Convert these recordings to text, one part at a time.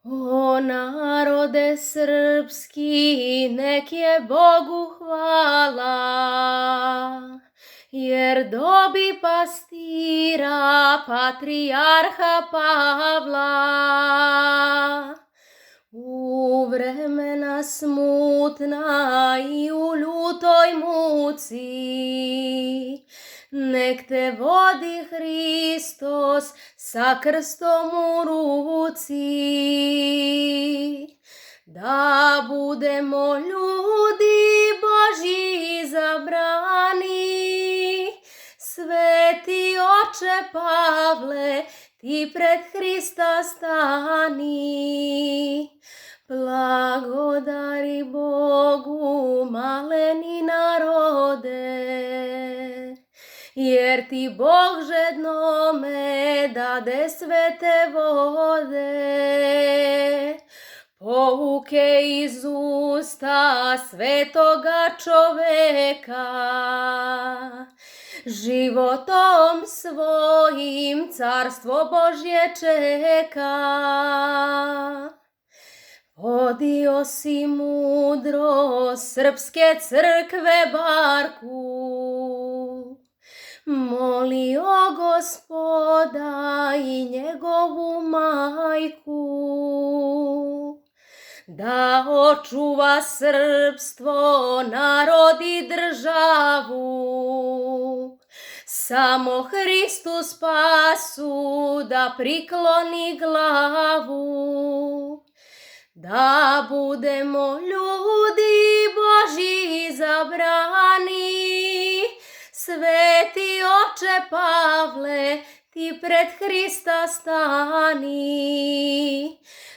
O narode srpski, nek je Bogu hvala, jer dobi pastira patrijarha Pavla. U vremena smutna i u ljutoj muci, nek te vodi Hristos sa krstom u ruci. Da budemo ljudi Božji izabrani, sveti oče Pavle, ti pred Hrista stani. Blagodari Bogu maleni narode, jer ti Bog žednome dade svete vode. Pouke iz usta svetoga čoveka, životom svojim carstvo Božje čeka. Vodio si mudro srpske crkve barku, molio Gospoda i njegovu majku, da očuva srpstvo, narod i državu. Samo Hristu spasu da prikloni glavu. Da budemo ljudi Božji izabrani, sveti oče Pavle, ti pred Hrista stani.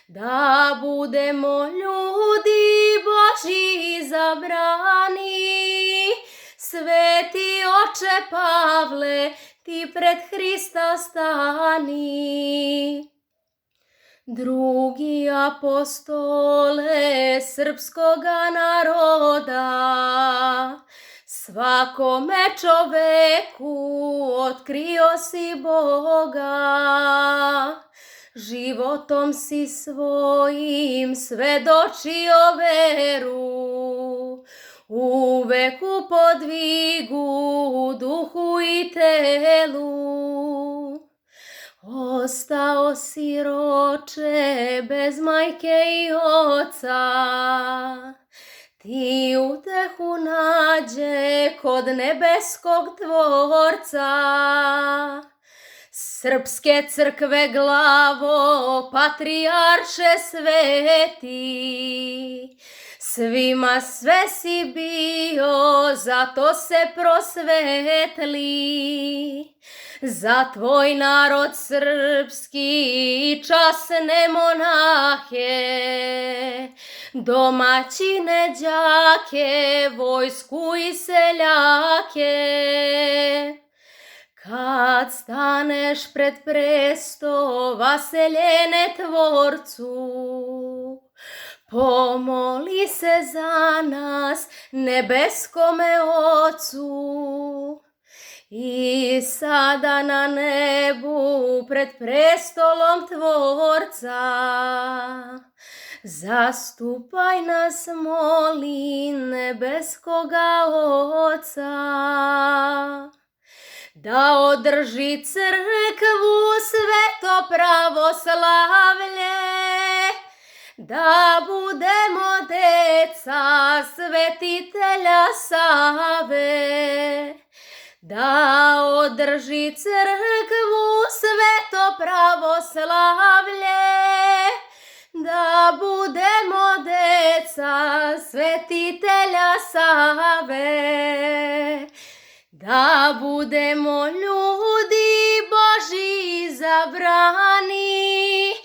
Da budemo ljudi Božji izabrani, sveti oče Pavle, ti pred Hrista stani. Drugi apostole srpskoga naroda, svakome čoveku otkrio si Boga. Životom si svojim svedočio veru, uvek u podvigu, u duhu i telu. Ostao siroče bez majke i oca, ti utehu nađe kod nebeskog Tvorca. Srpske crkve glavo, patrijarše sveti, svima sve si bio, zato se prosvetli. Za tvoj narod srpski časne monahe, domaćine đake, vojsku i seljake. Kad staneš pred presto vaseljene Tvorcu, pomoli se za nas nebeskome Ocu. I sada na nebu pred prestolom Tvorca, zastupaj nas, moli, nebeskoga Oca. Da održi crkvu sveto pravoslavlje, da budemo deca svetitelja Save. Da održi crkvu sveto pravoslavlje, da budemo deca svetitelja Save. Da budemo ljudi Božji izabrani,